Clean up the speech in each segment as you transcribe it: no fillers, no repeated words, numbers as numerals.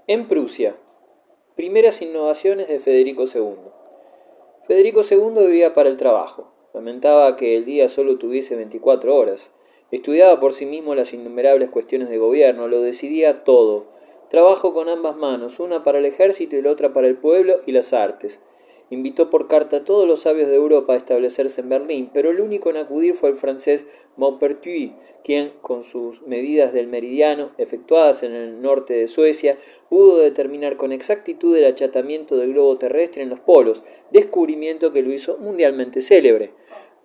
En Prusia, primeras innovaciones de Federico II. Federico II vivía para el trabajo. Lamentaba que el día solo tuviese 24 horas. Estudiaba por sí mismo las innumerables cuestiones de gobierno, lo decidía todo. Trabajo con ambas manos, una para el ejército y la otra para el pueblo y las artes. Invitó por carta a todos los sabios de Europa a establecerse en Berlín, pero el único en acudir fue el francés Maupertuis, quien, con sus medidas del meridiano, efectuadas en el norte de Suecia, pudo determinar con exactitud el achatamiento del globo terrestre en los polos, descubrimiento que lo hizo mundialmente célebre.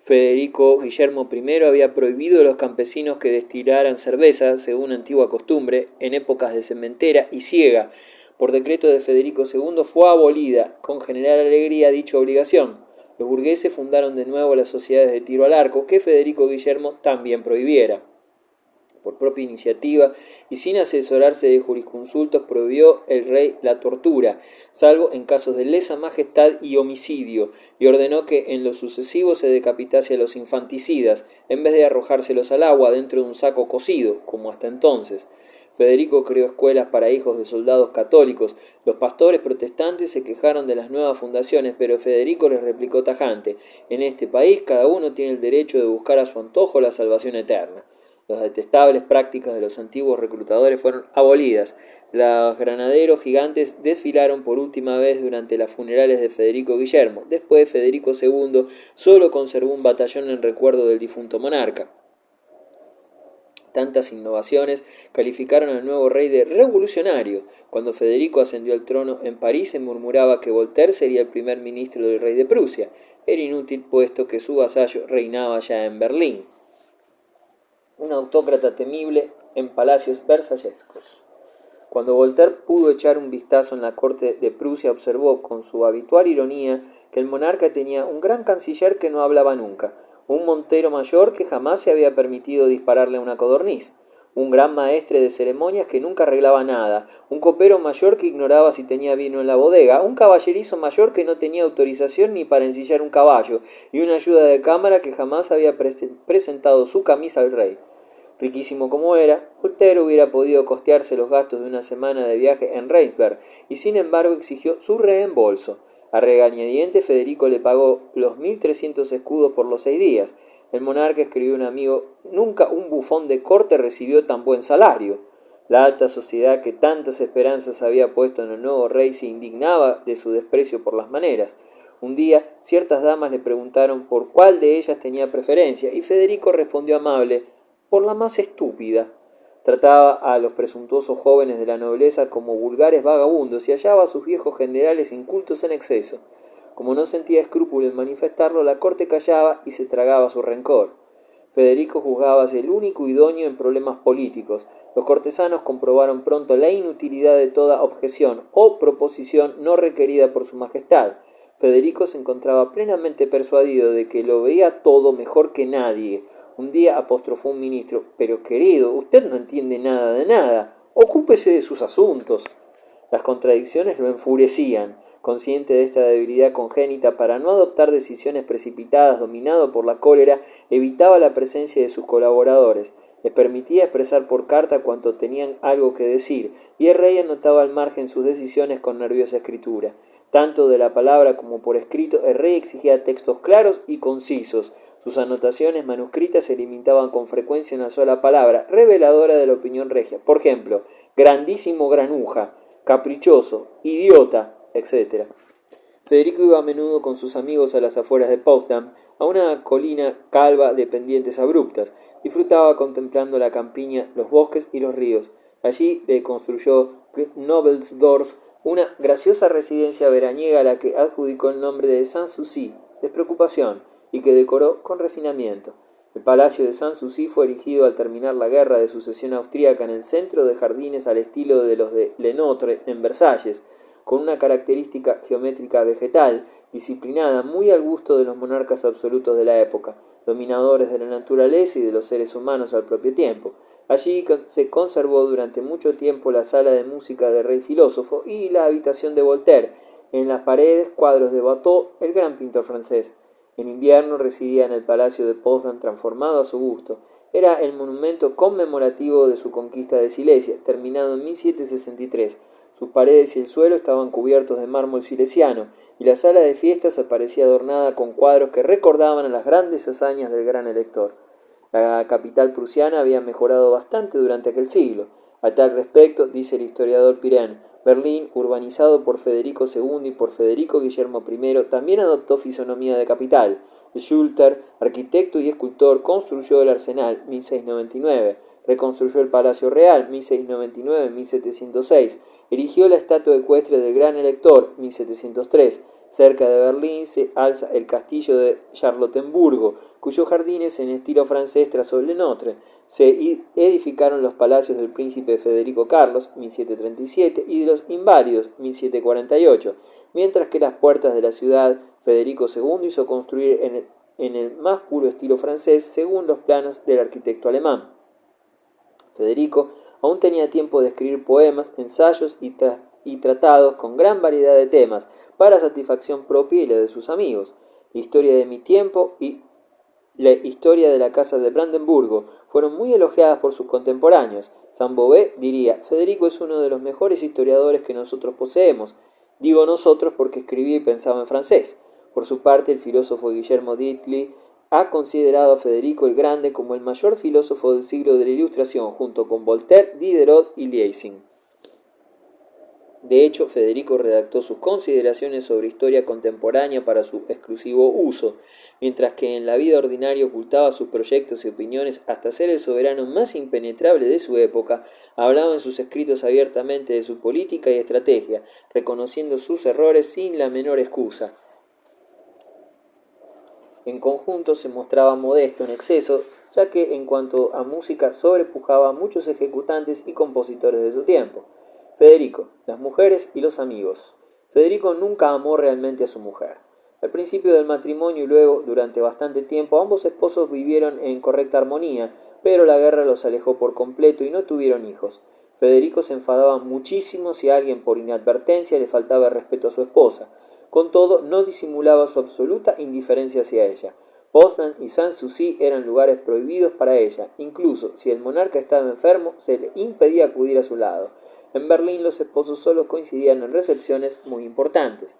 Federico Guillermo I había prohibido a los campesinos que destilaran cerveza, según antigua costumbre, en épocas de sementera y siega. Por decreto de Federico II fue abolida, con general alegría, dicha obligación. Los burgueses fundaron de nuevo las sociedades de tiro al arco, que Federico Guillermo también prohibiera. Por propia iniciativa y sin asesorarse de jurisconsultos, prohibió el rey la tortura, salvo en casos de lesa majestad y homicidio, y ordenó que en lo sucesivo se decapitase a los infanticidas, en vez de arrojárselos al agua dentro de un saco cocido, como hasta entonces. Federico creó escuelas para hijos de soldados católicos. Los pastores protestantes se quejaron de las nuevas fundaciones, pero Federico les replicó tajante: en este país cada uno tiene el derecho de buscar a su antojo la salvación eterna. Las detestables prácticas de los antiguos reclutadores fueron abolidas. Los granaderos gigantes desfilaron por última vez durante las funerales de Federico Guillermo. Después, Federico II solo conservó un batallón en recuerdo del difunto monarca. Tantas innovaciones calificaron al nuevo rey de revolucionario. Cuando Federico ascendió al trono en París, se murmuraba que Voltaire sería el primer ministro del rey de Prusia. Era inútil, puesto que su vasallo reinaba ya en Berlín. Un autócrata temible en palacios versallescos. Cuando Voltaire pudo echar un vistazo en la corte de Prusia, observó con su habitual ironía que el monarca tenía un gran canciller que no hablaba nunca, un montero mayor que jamás se había permitido dispararle a una codorniz, un gran maestre de ceremonias que nunca arreglaba nada, un copero mayor que ignoraba si tenía vino en la bodega, un caballerizo mayor que no tenía autorización ni para ensillar un caballo, y una ayuda de cámara que jamás había presentado su camisa al rey. Riquísimo como era, Voltaire hubiera podido costearse los gastos de una semana de viaje en Reinsberg, y sin embargo exigió su reembolso. A regañadientes, Federico le pagó los 1.300 escudos por los 6 días. El monarca, escribió un amigo: nunca un bufón de corte recibió tan buen salario. La alta sociedad, que tantas esperanzas había puesto en el nuevo rey, se indignaba de su desprecio por las maneras. Un día, ciertas damas le preguntaron por cuál de ellas tenía preferencia, y Federico respondió amable: por la más estúpida. Trataba a los presuntuosos jóvenes de la nobleza como vulgares vagabundos y hallaba a sus viejos generales incultos en exceso. Como no sentía escrúpulo en manifestarlo, la corte callaba y se tragaba su rencor. Federico juzgaba ser el único idóneo en problemas políticos. Los cortesanos comprobaron pronto la inutilidad de toda objeción o proposición no requerida por su majestad. Federico se encontraba plenamente persuadido de que lo veía todo mejor que nadie. Un día apostrofó un ministro: pero querido, usted no entiende nada de nada. Ocúpese de sus asuntos. Las contradicciones lo enfurecían. Consciente de esta debilidad congénita, para no adoptar decisiones precipitadas, dominado por la cólera, evitaba la presencia de sus colaboradores. Les permitía expresar por carta cuanto tenían algo que decir, y el rey anotaba al margen sus decisiones con nerviosa escritura. Tanto de la palabra como por escrito, el rey exigía textos claros y concisos. Sus anotaciones manuscritas se limitaban con frecuencia a una sola palabra, reveladora de la opinión regia. Por ejemplo: grandísimo granuja, caprichoso, idiota, etc. Federico iba a menudo con sus amigos a las afueras de Potsdam, a una colina calva de pendientes abruptas. Disfrutaba contemplando la campiña, los bosques y los ríos. Allí le construyó Knobelsdorff una graciosa residencia veraniega a la que adjudicó el nombre de Sanssouci, despreocupación, y que decoró con refinamiento. El palacio de Sanssouci fue erigido al terminar la guerra de sucesión austríaca en el centro de jardines al estilo de los de Le Notre en Versalles, con una característica geométrica vegetal, disciplinada, muy al gusto de los monarcas absolutos de la época, dominadores de la naturaleza y de los seres humanos al propio tiempo. Allí se conservó durante mucho tiempo la sala de música del rey filósofo y la habitación de Voltaire. En las paredes, cuadros de Watteau, el gran pintor francés. En invierno residía en el palacio de Potsdam, transformado a su gusto. Era el monumento conmemorativo de su conquista de Silesia, terminado en 1763. Sus paredes y el suelo estaban cubiertos de mármol silesiano, y la sala de fiestas aparecía adornada con cuadros que recordaban a las grandes hazañas del gran elector. La capital prusiana había mejorado bastante durante aquel siglo. A tal respecto, dice el historiador Pirén, Berlín, urbanizado por Federico II y por Federico Guillermo I, también adoptó fisonomía de capital. Schulter, arquitecto y escultor, construyó el Arsenal, 1699, reconstruyó el Palacio Real, 1699-1706, erigió la estatua ecuestre del gran elector, 1703. Cerca de Berlín se alza el castillo de Charlottenburgo, cuyos jardines en estilo francés trazó Le Notre. Se edificaron los palacios del príncipe Federico Carlos, 1737, y de los Inválidos, 1748, mientras que las puertas de la ciudad Federico II hizo construir en el más puro estilo francés según los planos del arquitecto alemán. Federico aún tenía tiempo de escribir poemas, ensayos y tratados con gran variedad de temas, para satisfacción propia y la de sus amigos. La historia de mi tiempo y la historia de la casa de Brandenburgo fueron muy elogiadas por sus contemporáneos. Saint-Beuve diría, Federico es uno de los mejores historiadores que nosotros poseemos. Digo nosotros porque escribía y pensaba en francés. Por su parte, el filósofo Guillermo Dittli ha considerado a Federico el Grande como el mayor filósofo del siglo de la Ilustración, junto con Voltaire, Diderot y Lessing. De hecho, Federico redactó sus consideraciones sobre historia contemporánea para su exclusivo uso, mientras que en la vida ordinaria ocultaba sus proyectos y opiniones hasta ser el soberano más impenetrable de su época. Hablaba en sus escritos abiertamente de su política y estrategia, reconociendo sus errores sin la menor excusa. En conjunto se mostraba modesto en exceso, ya que en cuanto a música sobrepujaba a muchos ejecutantes y compositores de su tiempo. Federico, las mujeres y los amigos. Federico nunca amó realmente a su mujer. Al principio del matrimonio y luego, durante bastante tiempo, ambos esposos vivieron en correcta armonía, pero la guerra los alejó por completo y no tuvieron hijos. Federico se enfadaba muchísimo si a alguien por inadvertencia le faltaba el respeto a su esposa. Con todo, no disimulaba su absoluta indiferencia hacia ella. Poznan y Sanssouci eran lugares prohibidos para ella. Incluso si el monarca estaba enfermo, se le impedía acudir a su lado. En Berlín los esposos solo coincidían en recepciones muy importantes.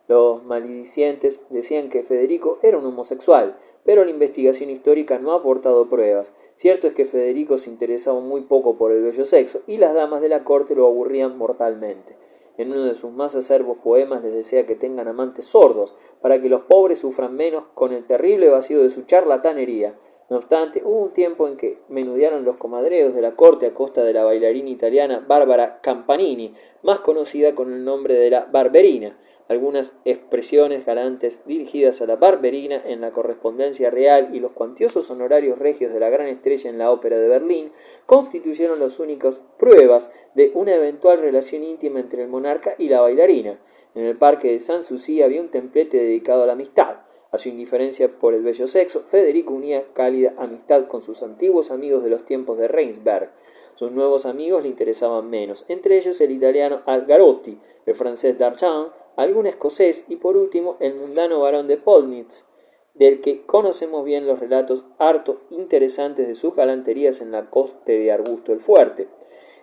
Los maledicientes decían que Federico era un homosexual, pero la investigación histórica no ha aportado pruebas. Cierto es que Federico se interesaba muy poco por el bello sexo, y las damas de la corte lo aburrían mortalmente. En uno de sus más acerbos poemas les desea que tengan amantes sordos, para que los pobres sufran menos con el terrible vacío de su charlatanería. No obstante, hubo un tiempo en que menudearon los comadreos de la corte a costa de la bailarina italiana Barbara Campanini, más conocida con el nombre de la Barberina. Algunas expresiones galantes dirigidas a la Barberina en la correspondencia real y los cuantiosos honorarios regios de la gran estrella en la ópera de Berlín constituyeron las únicas pruebas de una eventual relación íntima entre el monarca y la bailarina. En el parque de Sanssouci había un templete dedicado a la amistad. A su indiferencia por el bello sexo, Federico unía cálida amistad con sus antiguos amigos de los tiempos de Reinsberg. Sus nuevos amigos le interesaban menos, entre ellos el italiano Algarotti, el francés Darchamp, algún escocés y por último el mundano barón de Polnitz, del que conocemos bien los relatos harto interesantes de sus galanterías en la corte de Augusto el Fuerte.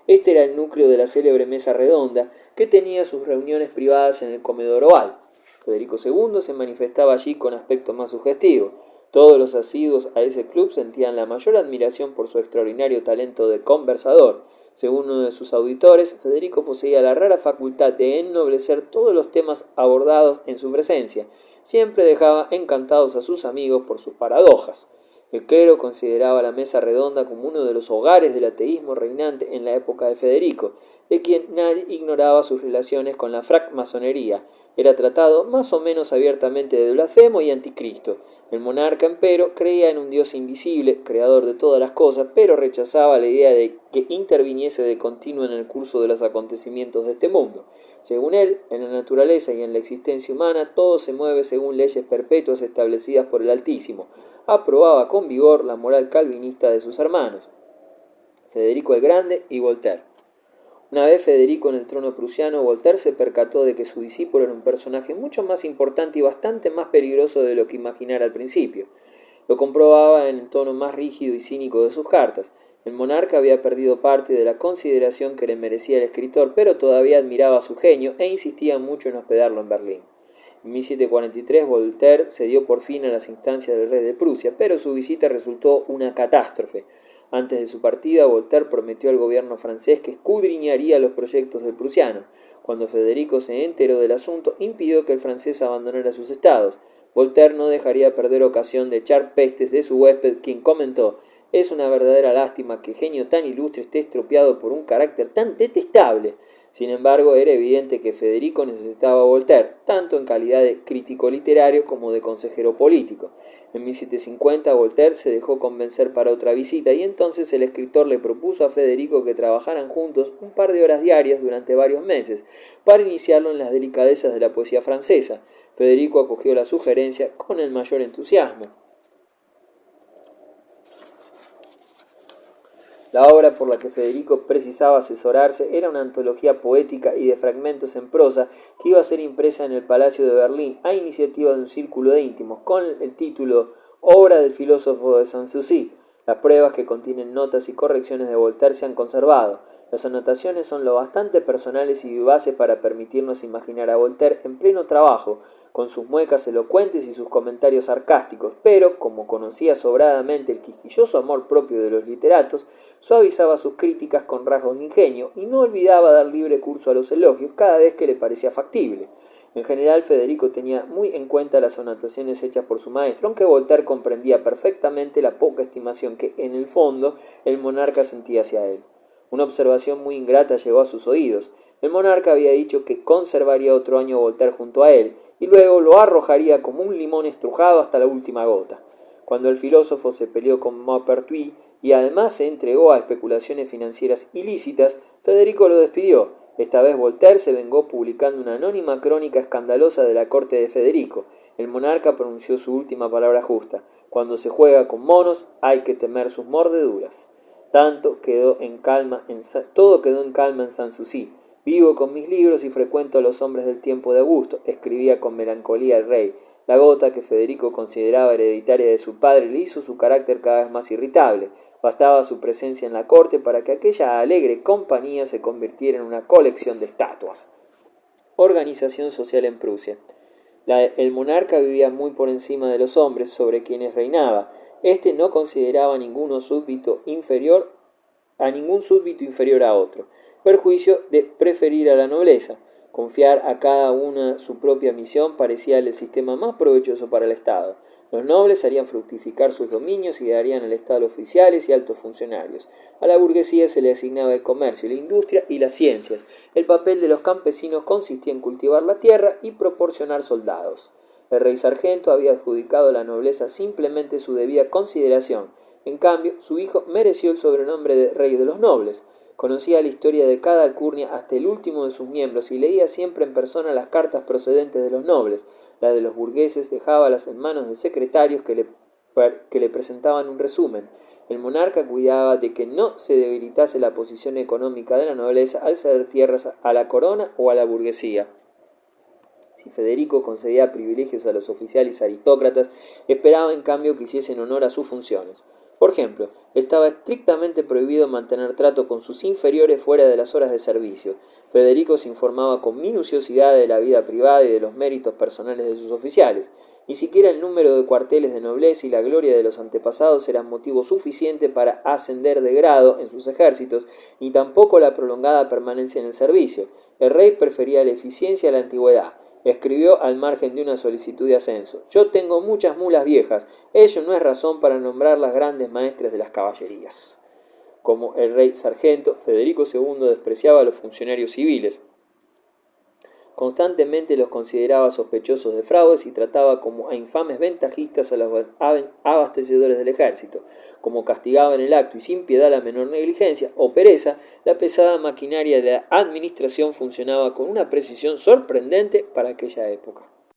Este era el núcleo de la célebre mesa redonda, que tenía sus reuniones privadas en el comedor oval. Federico II se manifestaba allí con aspecto más sugestivo. Todos los asiduos a ese club sentían la mayor admiración por su extraordinario talento de conversador. Según uno de sus auditores, Federico poseía la rara facultad de ennoblecer todos los temas abordados en su presencia. Siempre dejaba encantados a sus amigos por sus paradojas. El clero consideraba la mesa redonda como uno de los hogares del ateísmo reinante en la época de Federico, de quien nadie ignoraba sus relaciones con la francmasonería. Era tratado más o menos abiertamente de blasfemo y anticristo. El monarca, empero, creía en un Dios invisible, creador de todas las cosas, pero rechazaba la idea de que interviniese de continuo en el curso de los acontecimientos de este mundo. Según él, en la naturaleza y en la existencia humana, todo se mueve según leyes perpetuas establecidas por el Altísimo. Aprobaba con vigor la moral calvinista de sus hermanos, Federico el Grande y Voltaire. Una vez Federico en el trono prusiano, Voltaire se percató de que su discípulo era un personaje mucho más importante y bastante más peligroso de lo que imaginara al principio. Lo comprobaba en el tono más rígido y cínico de sus cartas. El monarca había perdido parte de la consideración que le merecía el escritor, pero todavía admiraba su genio e insistía mucho en hospedarlo en Berlín. En 1743 Voltaire cedió por fin a las instancias del rey de Prusia, pero su visita resultó una catástrofe. Antes de su partida, Voltaire prometió al gobierno francés que escudriñaría los proyectos del prusiano. Cuando Federico se enteró del asunto, impidió que el francés abandonara sus estados. Voltaire no dejaría perder ocasión de echar pestes de su huésped, quien comentó: «Es una verdadera lástima que genio tan ilustre esté estropeado por un carácter tan detestable». Sin embargo, era evidente que Federico necesitaba a Voltaire, tanto en calidad de crítico literario como de consejero político. En 1750 Voltaire se dejó convencer para otra visita y entonces el escritor le propuso a Federico que trabajaran juntos un par de horas diarias durante varios meses, para iniciarlo en las delicadezas de la poesía francesa. Federico acogió la sugerencia con el mayor entusiasmo. La obra por la que Federico precisaba asesorarse era una antología poética y de fragmentos en prosa que iba a ser impresa en el Palacio de Berlín a iniciativa de un círculo de íntimos, con el título Obra del filósofo de Sanssouci. Las pruebas, que contienen notas y correcciones de Voltaire, se han conservado. Las anotaciones son lo bastante personales y vivaces para permitirnos imaginar a Voltaire en pleno trabajo, con sus muecas elocuentes y sus comentarios sarcásticos, pero, como conocía sobradamente el quisquilloso amor propio de los literatos, suavizaba sus críticas con rasgos de ingenio y no olvidaba dar libre curso a los elogios cada vez que le parecía factible. En general, Federico tenía muy en cuenta las anotaciones hechas por su maestro, aunque Voltaire comprendía perfectamente la poca estimación que, en el fondo, el monarca sentía hacia él. Una observación muy ingrata llegó a sus oídos. El monarca había dicho que conservaría otro año a Voltaire junto a él, y luego lo arrojaría como un limón estrujado hasta la última gota. Cuando el filósofo se peleó con Maupertuis y además se entregó a especulaciones financieras ilícitas, Federico lo despidió. Esta vez Voltaire se vengó publicando una anónima crónica escandalosa de la corte de Federico. El monarca pronunció su última palabra justa: cuando se juega con monos hay que temer sus mordeduras. Todo quedó en calma en Sanssouci. Vivo con mis libros y frecuento a los hombres del tiempo de Augusto, escribía con melancolía el rey. La gota que Federico consideraba hereditaria de su padre le hizo su carácter cada vez más irritable. Bastaba su presencia en la corte para que aquella alegre compañía se convirtiera en una colección de estatuas. Organización social en Prusia. El monarca vivía muy por encima de los hombres sobre quienes reinaba. Este no consideraba a ningún súbdito inferior a otro, perjuicio de preferir a la nobleza. Confiar a cada una su propia misión parecía el sistema más provechoso para el Estado. Los nobles harían fructificar sus dominios y darían al Estado oficiales y altos funcionarios. A la burguesía se le asignaba el comercio, la industria y las ciencias. El papel de los campesinos consistía en cultivar la tierra y proporcionar soldados. El rey sargento había adjudicado a la nobleza simplemente su debida consideración. En cambio, su hijo mereció el sobrenombre de rey de los nobles. Conocía la historia de cada alcurnia hasta el último de sus miembros y leía siempre en persona las cartas procedentes de los nobles. La de los burgueses dejábalas en manos de secretarios que le presentaban un resumen. El monarca cuidaba de que no se debilitase la posición económica de la nobleza al ceder tierras a la corona o a la burguesía. Si Federico concedía privilegios a los oficiales aristócratas, esperaba en cambio que hiciesen honor a sus funciones. Por ejemplo, estaba estrictamente prohibido mantener trato con sus inferiores fuera de las horas de servicio. Federico se informaba con minuciosidad de la vida privada y de los méritos personales de sus oficiales. Ni siquiera el número de cuarteles de nobleza y la gloria de los antepasados eran motivo suficiente para ascender de grado en sus ejércitos, ni tampoco la prolongada permanencia en el servicio. El rey prefería la eficiencia a la antigüedad. Escribió al margen de una solicitud de ascenso: «Yo tengo muchas mulas viejas, ello no es razón para nombrarlas grandes maestres de las caballerías». Como el rey sargento, Federico II despreciaba a los funcionarios civiles. Constantemente los consideraba sospechosos de fraudes y trataba como a infames ventajistas a los abastecedores del ejército. Como castigaba en el acto y sin piedad la menor negligencia o pereza, la pesada maquinaria de la administración funcionaba con una precisión sorprendente para aquella época.